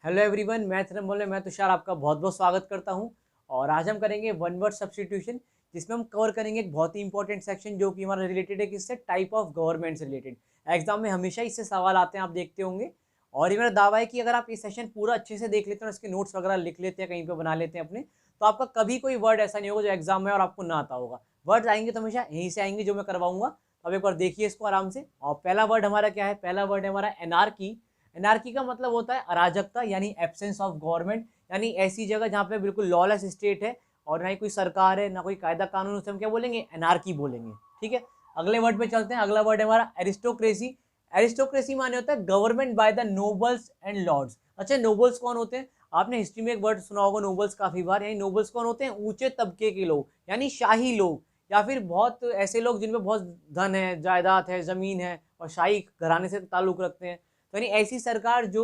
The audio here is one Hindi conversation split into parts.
हेलो एवरीवन, मैं तुषार आपका बहुत बहुत स्वागत करता हूं। और आज हम करेंगे वन वर्ड सब्स्टिट्यूशन, जिसमें हम कवर करेंगे एक बहुत ही इंपॉर्टेंट सेक्शन जो कि हमारा रिलेटेड है किससे, टाइप ऑफ गवर्नमेंट से रिलेटेड। एग्जाम में हमेशा इससे सवाल आते हैं, आप देखते होंगे। और ये मेरा दावा है कि अगर आप ये सेशन पूरा अच्छे से देख लेते हैं और इसके नोट्स वगैरह लिख लेते हैं, कहीं पर बना लेते हैं अपने, तो आपका कभी कोई वर्ड ऐसा नहीं होगा जो एग्जाम में और आपको ना आता होगा। वर्ड्स आएंगे तो हमेशा यहीं से आएंगे जो मैं करवाऊंगा। तो अब एक बार देखिए इसको आराम से। और पहला वर्ड हमारा क्या है? पहला वर्ड है हमारा एनार्की। एनार्की का मतलब होता है अराजकता, यानी एब्सेंस ऑफ गवर्नमेंट, यानी ऐसी जगह जहाँ पे बिल्कुल लॉलेस स्टेट है और ना ही कोई सरकार है, ना कोई कायदा कानून, उसे हम क्या बोलेंगे? एनार्की बोलेंगे। ठीक है, अगले वर्ड पे चलते हैं। अगला वर्ड है हमारा एरिस्टोक्रेसी। एरिस्टोक्रेसी माने होता है government by the nobles and lords. अच्छा, नोबल्स कौन होते हैं? आपने हिस्ट्री में एक वर्ड सुना होगा नोबल्स काफी बार। यानी नोबल्स कौन होते हैं? ऊंचे तबके के लोग, यानी शाही लोग, या फिर बहुत ऐसे लोग जिनमें बहुत धन है, जायदाद है, जमीन है और शाही घराने से ताल्लुक रखते हैं। तो यानी ऐसी सरकार जो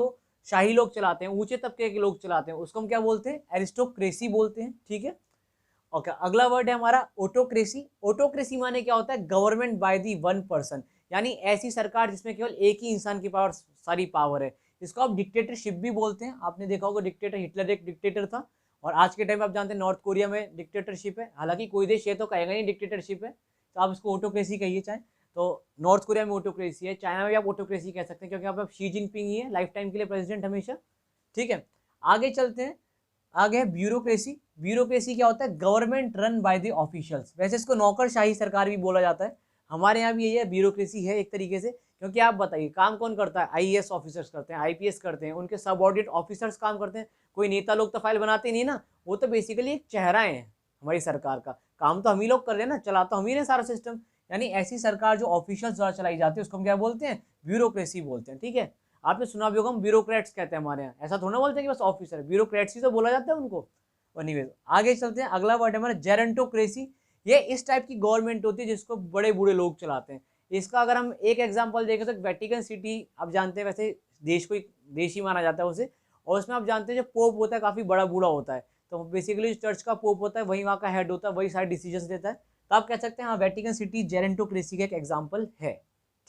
शाही लोग चलाते हैं, ऊंचे तबके के लोग चलाते हैं, उसको हम क्या बोलते हैं? एरिस्टोक्रेसी बोलते हैं। ठीक है, ओके। अगला वर्ड है हमारा ऑटोक्रेसी। ऑटोक्रेसी माने क्या होता है? Government by the one person, यानी ऐसी सरकार जिसमें केवल एक ही इंसान की पावर, सारी पावर है। इसको आप डिक्टेटरशिप भी बोलते हैं। आपने देखा होगा डिक्टेटर, हिटलर एक डिक्टेटर था। और आज के टाइम में आप जानते हैं नॉर्थ कोरिया में डिक्टेटरशिप है। हालांकि कोई देश ये तो कहेगा नहीं डिक्टेटरशिप है, तो आप इसको ऑटोक्रेसी कहिए चाहे। तो नॉर्थ कोरिया में ऑटोक्रेसी है, चाइना में भी आप ऑटोक्रेसी कह सकते हैं, क्योंकि आप शी जिनपिंग ही है लाइफ टाइम के लिए प्रेसिडेंट हमेशा। ठीक है, आगे चलते हैं। आगे है ब्यूरोक्रेसी। ब्यूरोक्रेसी क्या होता है? Government run by the officials. वैसे इसको नौकरशाही सरकार भी बोला जाता है। हमारे यहाँ भी यही है, ब्यूरोक्रेसी है एक तरीके से। क्योंकि आप बताइए काम कौन करता है? आईएएस ऑफिसर्स करते हैं, आईपीएस करते हैं, उनके सबऑर्डिनेट ऑफिसर्स काम करते हैं। कोई नेता लोग तो फाइल बनाते नहीं ना, वो तो बेसिकली एक चेहरा है हमारी सरकार का। काम तो हम ही लोग कर रहे हैं ना, चला तो हम ही ने सारा सिस्टम। यानी ऐसी सरकार जो ऑफिशियल्स द्वारा चलाई जाती है उसको हम क्या बोलते हैं? ब्यूरोक्रेसी बोलते हैं। ठीक है, आपने सुना भी होगा, हम ब्यूरोक्रेट्स कहते हैं हमारे यहाँ। ऐसा थोड़ा बोलते हैं कि बस ऑफिसर, ब्यूरोक्रेट्स ही तो बोला जाता है उनको। एनीवेज, आगे चलते हैं। अगला वर्ड है हमारा जेरेंटोक्रेसी। ये इस टाइप की गवर्नमेंट होती है जिसको बड़े बूढ़े लोग चलाते हैं। इसका अगर हम एक एग्जांपल देखें तो वेटिकन सिटी, आप जानते हैं, वैसे देश को देश ही माना जाता है उसे। और उसमें आप जानते हैं जो पोप होता है काफी बड़ा बूढ़ा होता है। तो बेसिकली चर्च का पोप होता है, वही वहाँ का हेड होता है, वही सारे डिसीजन लेता है। तो आप कह सकते हैं हाँ, वेटिकन सिटी जेरेंटोक्रेसी का एक एग्जाम्पल है।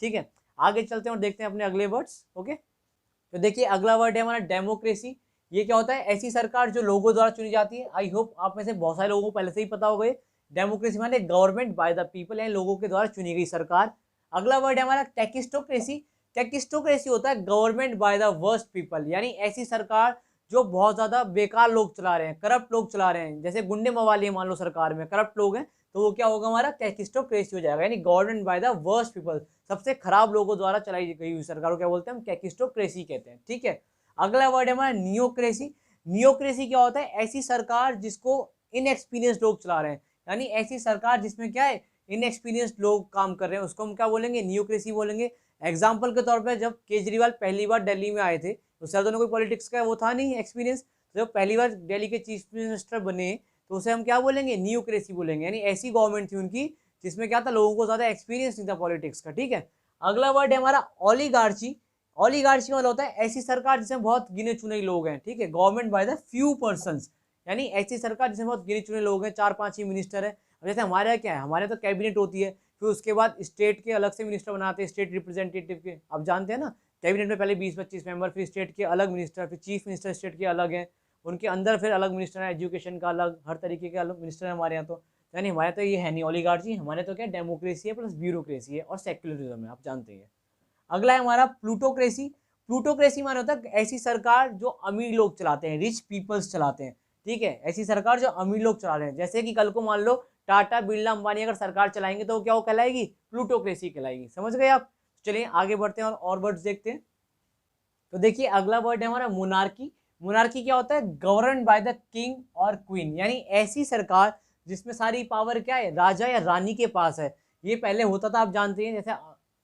ठीक है, आगे चलते हैं और देखते हैं अपने अगले वर्ड्स। ओके, तो देखिए अगला वर्ड है हमारा डेमोक्रेसी। ये क्या होता है? ऐसी सरकार जो लोगों द्वारा चुनी जाती है। आई होप आप में से बहुत सारे लोगों को पहले से ही पता होगा। डेमोक्रेसी माने गवर्नमेंट बाय द पीपल, यानी लोगों के द्वारा चुनी गई सरकार। अगला वर्ड है हमारा टेकिस्टोक्रेसी। टेकिस्टोक्रेसी होता है government by the worst people, यानी ऐसी सरकार जो बहुत ज्यादा बेकार लोग चला रहे हैं, करप्ट लोग चला रहे हैं, जैसे गुंडे मवाली मान लो सरकार में करप्ट लोग हैं, तो वो क्या होगा? हमारा टेकिस्टोक्रेसी हो जाएगा, यानी government by the worst people, सबसे खराब लोगों द्वारा चलाई गई हुई सरकार को क्या बोलते हैं? हम टेकिस्टोक्रेसी कहते हैं। ठीक है, अगला वर्ड है हमारा नियोक्रेसी। नियोक्रेसी क्या होता है? ऐसी सरकार जिसको इनएक्सपीरियंस लोग चला रहे हैं, यानी ऐसी सरकार जिसमें क्या है? इनएक्सपीरियंस लोग काम कर रहे हैं, उसको हम क्या बोलेंगे? नियोक्रेसी बोलेंगे। एग्जाम्पल के तौर पर जब केजरीवाल पहली बार दिल्ली में आए थे, उससे ज्यादा कोई पॉलिटिक्स का वो था नहीं एक्सपीरियंस। जब पहली बार दिल्ली के चीफ मिनिस्टर बने तो उसे हम क्या बोलेंगे? नियोक्रेसी बोलेंगे। यानी ऐसी गवर्नमेंट थी उनकी जिसमें क्या था? लोगों को ज्यादा एक्सपीरियंस नहीं था पॉलिटिक्स का। ठीक है, अगला वर्ड है हमारा ओलिगार्ची। ओलिगार्ची मतलब होता है ऐसी सरकार जिसमें बहुत गिने चुने लोग हैं। ठीक है, government by the few persons, यानी ऐसी सरकार जिसमें बहुत गिने चुने लोग हैं, 4-5 ही मिनिस्टर है। अब जैसे हमारे यहाँ क्या है? हमारे तो कैबिनेट होती है, फिर उसके बाद स्टेट के अलग से मिनिस्टर बनाते हैं, स्टेट रिप्रेजेंटेटिव के। आप जानते हैं ना, कैबिनेट में पहले 20-25 मेंबर, फिर स्टेट के अलग मिनिस्टर, फिर चीफ मिनिस्टर स्टेट के अलग हैं, उनके अंदर फिर अलग मिनिस्टर है, एजुकेशन का अलग, हर तरीके के अलग मिनिस्टर है हमारे यहाँ। तो यानी हमारे तो ये है नहीं ओलिगार्ची, हमारे तो क्या डेमोक्रेसी है प्लस ब्यूरोक्रेसी है और सेक्युलरिज्म है, आप जानते हैं। अगला है हमारा प्लूटोक्रेसी। प्लूटोक्रेसी माने होता है ऐसी सरकार जो अमीर लोग चलाते हैं, रिच पीपल्स चलाते हैं। ठीक है, ऐसी सरकार जो अमीर लोग चला रहे हैं, जैसे कि कल को मान लो टाटा बिरला अंबानी अगर सरकार चलाएंगे तो क्या वो कहलाएगी? प्लूटोक्रेसी कहलाएगी। समझ गए आप? चलिए आगे बढ़ते हैं और वर्ड्स देखते हैं। तो देखिए अगला वर्ड है हमारा मोनार्की। मोनार्की क्या होता है? गवर्न बाय द किंग और क्वीन, यानी ऐसी सरकार जिसमें सारी पावर क्या है? राजा या रानी के पास है। ये पहले होता था, आप जानते हैं, जैसे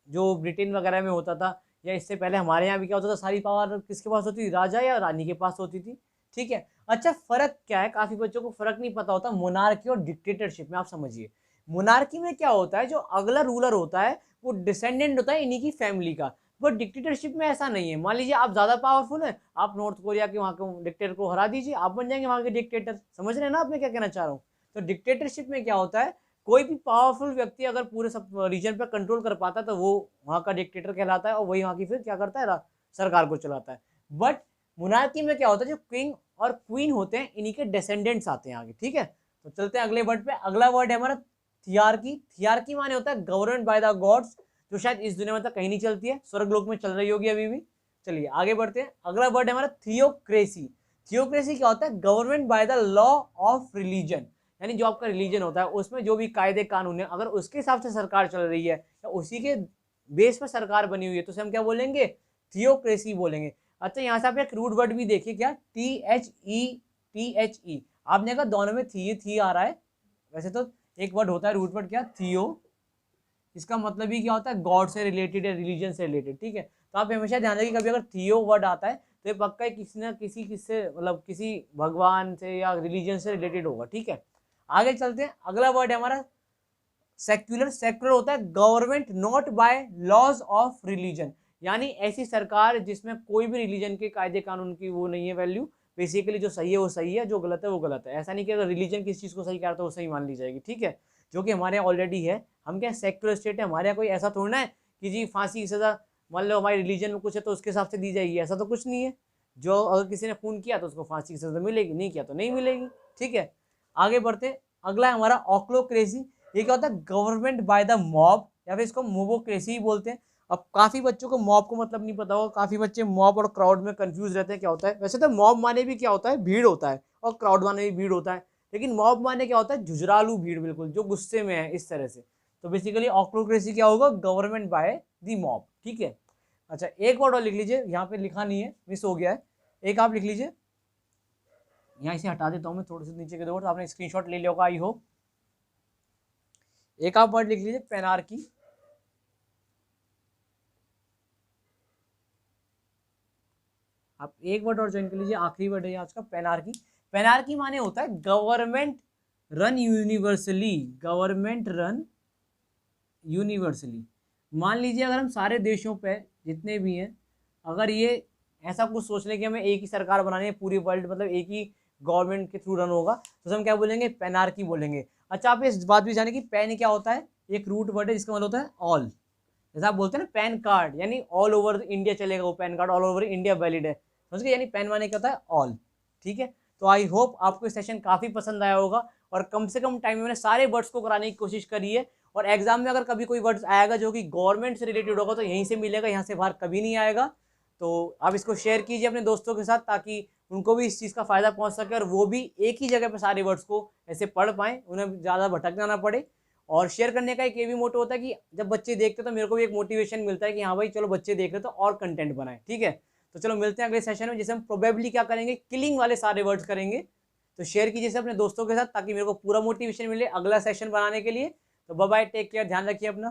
जो ब्रिटेन वगैरह में होता था, या इससे पहले हमारे यहाँ भी क्या होता था? सारी पावर किसके पास होती थी? राजा या रानी के पास होती थी। ठीक है, अच्छा फर्क क्या है? काफी बच्चों को फर्क नहीं पता होता मोनार्की और डिक्टेटरशिप में। आप समझिए, मोनार्की में क्या होता है? जो अगला रूलर होता है वो डिसेंडेंट होता है इन्हीं की फैमिली का। बट डिक्टेटरशिप में ऐसा नहीं है। मान लीजिए आप ज्यादा पावरफुल है, आप नॉर्थ कोरिया के वहां के डिक्टेटर को हरा दीजिए, आप बन जाएंगे वहां के डिक्टेटर। समझ रहे हैं ना आप मैं क्या कहना चाह रहा हूँ? तो डिक्टेटरशिप में क्या होता है? कोई भी पावरफुल व्यक्ति अगर पूरे सब रीजन पर कंट्रोल कर पाता है तो वो वहां का डिक्टेटर कहलाता है, और वही वहां की फिर क्या करता है? सरकार को चलाता है। बट मोनार्की में क्या होता है, जो किंग और क्वीन होते हैं इन्हीं के डिसेंडेंट्स आते हैं आगे, ठीक है। तो चलते हैं अगले वर्ड पे। अगला वर्ड है हमारा थियार्की। थियार्की माने होता है गवर्नमेंट बाय द गॉड्स, जो शायद इस दुनिया में तो कहीं नहीं चलती है, स्वर्गलोक में चल रही होगी अभी भी। चलिए आगे बढ़ते हैं। अगला वर्ड है हमारा थियोक्रेसी। थियोक्रेसी क्या होता है, government by the law of religion, यानी जो आपका रिलीजन होता है उसमें जो भी कायदे कानून है अगर उसके हिसाब से सरकार चल रही है या उसी के बेस पर सरकार बनी हुई है तो उसे हम क्या बोलेंगे, थियोक्रेसी बोलेंगे। अच्छा यहाँ से आप एक रूट वर्ड भी देखिए, क्या THE। आपने कहा दोनों में थी आ रहा है, वैसे तो एक वर्ड होता है रूट वर्ड क्या, थियो, इसका मतलब ही क्या होता है, गॉड से रिलेटेड या रिलीजन से रिलेटेड, ठीक है। तो आप हमेशा ध्यान रखिए कभी अगर थियो वर्ड आता है तो ये पक्का ही किसी ना किसी किससे मतलब किसी भगवान से या रिलीजन से रिलेटेड होगा, ठीक है। आगे चलते हैं। अगला वर्ड है हमारा सेक्युलर। सेक्युलर होता है government not by laws of religion, यानी ऐसी सरकार जिसमें कोई भी रिलीजन के कायदे कानून की वो नहीं है वैल्यू, बेसिकली जो सही है वो सही है, जो गलत है वो गलत है। ऐसा नहीं कि अगर रिलीजन किस चीज़ को सही कह रहा तो वो सही मान ली जाएगी, ठीक है, जो कि हमारे यहाँ ऑलरेडी है। हम क्या सेक्युलर स्टेट है, हमारे यहाँ कोई ऐसा थोड़ा ना है कि जी फांसी की सज़ा मान लो हमारे रिलीजन में कुछ है तो उसके हिसाब से दी जाएगी, ऐसा तो कुछ नहीं है। जो अगर किसी ने खून किया तो उसको फांसी की सज़ा मिलेगी, नहीं किया तो नहीं मिलेगी, ठीक है। आगे बढ़ते। अगला है हमारा ऑक्लोक्रेसी। ये क्या होता है, गवर्नमेंट बाय द मॉब, या फिर इसको मोबोक्रेसी ही बोलते हैं। अब काफ़ी बच्चों को मॉब को मतलब नहीं पता होगा, काफ़ी बच्चे मॉब और क्राउड में कंफ्यूज रहते हैं क्या होता है। वैसे तो मॉब माने भी क्या होता है, भीड़ होता है, और क्राउड माने भी भीड़ होता है, लेकिन मॉब माने क्या होता है, झुझरालू भीड़, बिल्कुल जो गुस्से में है इस तरह से। तो बेसिकली ऑक्लोक्रेसी क्या होगा, गवर्नमेंट बाय द मॉब, ठीक है। अच्छा एक वर्ड और लिख लीजिए, यहाँ पे लिखा नहीं है, मिस हो गया है, एक आप लिख लीजिए। यहाँ इसे हटा देता हूँ मैं थोड़े से नीचे के दो, तो आपने स्क्रीनशॉट ले लिया होगा आई होप। एक आप वर्ड लिख लीजिए, पेनार्की। आप एक वर्ड और ज्वाइन कर लीजिए, आखिरी वर्ड है आज का, पेनार्की। पेनार्की माने होता है government run universally, government run universally. मान लीजिए अगर हम सारे देशों पे जितने भी हैं, अगर ये ऐसा कुछ सोच लें कि हमें एक ही सरकार बनानी है पूरी वर्ल्ड, मतलब एक ही गवर्नमेंट के थ्रू रन होगा, तो हम क्या बोलेंगे, पेनार्की बोलेंगे। अच्छा आप इस बात भी जाने कि पैन क्या होता है, एक रूट वर्ड है जिसका मतलब होता है ऑल। जैसा आप बोलते हैं ना पैन कार्ड, यानी ऑल ओवर इंडिया चलेगा वो pan card, all over India valid है, समझ गए, यानी पैन माने क्या होता है, ऑल, ठीक है। तो आई होप आपको ये सेशन काफ़ी पसंद आया होगा, और कम से कम टाइम में मैंने सारे वर्ड्स को कराने की कोशिश करी है। और एग्जाम में अगर कभी कोई वर्ड्स आएगा जो कि गवर्नमेंट से रिलेटेड होगा तो यहीं से मिलेगा, यहाँ से बाहर कभी नहीं आएगा। तो आप इसको शेयर कीजिए अपने दोस्तों के साथ, ताकि उनको भी इस चीज़ का फ़ायदा पहुँच सके और वो भी एक ही जगह पर सारे वर्ड्स को ऐसे पढ़ पाएँ, उन्हें ज़्यादा भटकना ना पड़े। और शेयर करने का एक ये भी मोटो होता है कि जब बच्चे देखते तो मेरे को भी एक मोटिवेशन मिलता है कि हाँ भाई चलो बच्चे देख रहे तो और कंटेंट बनाए, ठीक है। तो चलो मिलते हैं अगले सेशन में, जिसे हम प्रोबेबली क्या करेंगे, किलिंग वाले सारे वर्ड्स करेंगे। तो शेयर कीजिए इसे अपने दोस्तों के साथ ताकि मेरे को पूरा मोटिवेशन मिले अगला सेशन बनाने के लिए। तो बाय बाय, टेक केयर, ध्यान रखिए अपना।